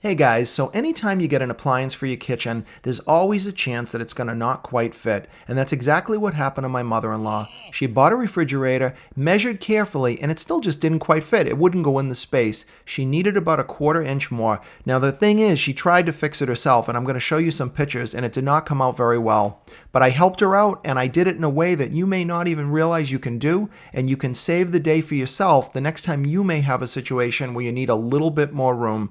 Hey guys, so anytime you get an appliance for your kitchen, there's always a chance that it's going to not quite fit. And that's exactly what happened to my mother-in-law. She bought a refrigerator, measured carefully, and it still just didn't quite fit. It wouldn't go in the space. She needed about a 1/4 inch more. Now the thing is, she tried to fix it herself, and I'm going to show you some pictures, and it did not come out very well. But I helped her out, and I did it in a way that you may not even realize you can do, and you can save the day for yourself the next time you may have a situation where you need a little bit more room.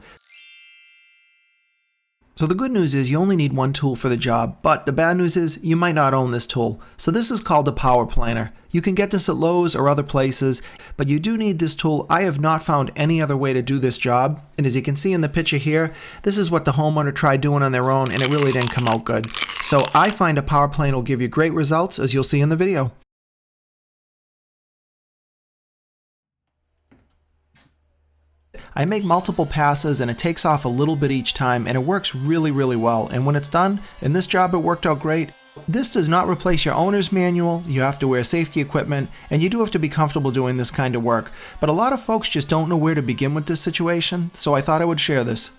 So the good news is you only need one tool for the job, but the bad news is you might not own this tool. So this is called a power planner. You can get this at Lowe's or other places, but you do need this tool. I have not found any other way to do this job. And as you can see in the picture here, this is what the homeowner tried doing on their own, and it really didn't come out good. So I find a power planner will give you great results, as you'll see in the video. I make multiple passes and it takes off a little bit each time, and it works really well. And when it's done, in this job it worked out great. This does not replace your owner's manual. You have to wear safety equipment, and you do have to be comfortable doing this kind of work. But a lot of folks just don't know where to begin with this situation, so I thought I would share this.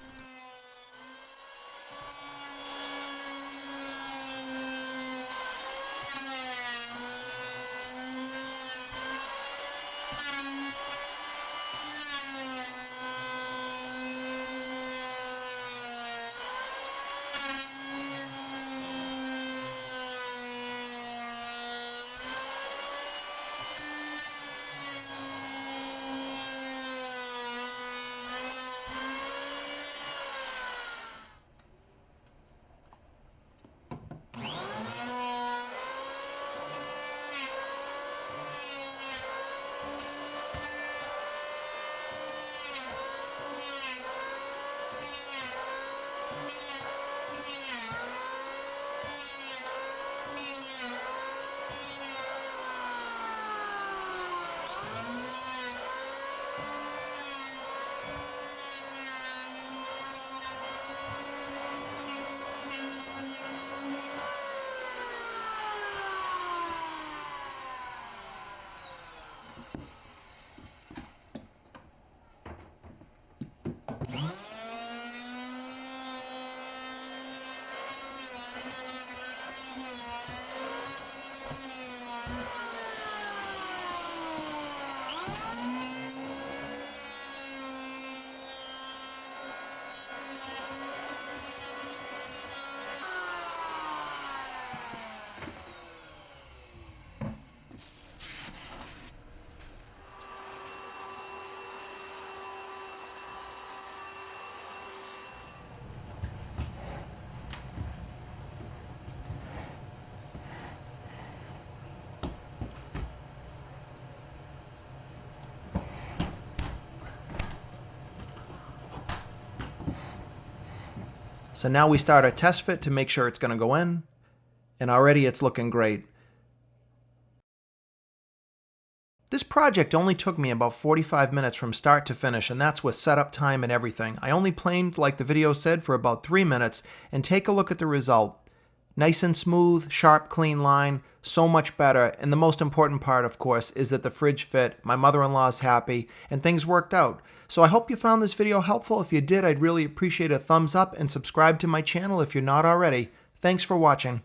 So now we start our test fit to make sure it's going to go in, and already it's looking great. This project only took me about 45 minutes from start to finish, and that's with setup time and everything. I only planed, like the video said, for about 3 minutes, and take a look at the result. Nice and smooth, sharp, clean line, so much better. And the most important part, of course, is that the fridge fit, my mother-in-law's happy, and things worked out. So I hope you found this video helpful. If you did, I'd really appreciate a thumbs up and subscribe to my channel if you're not already. Thanks for watching.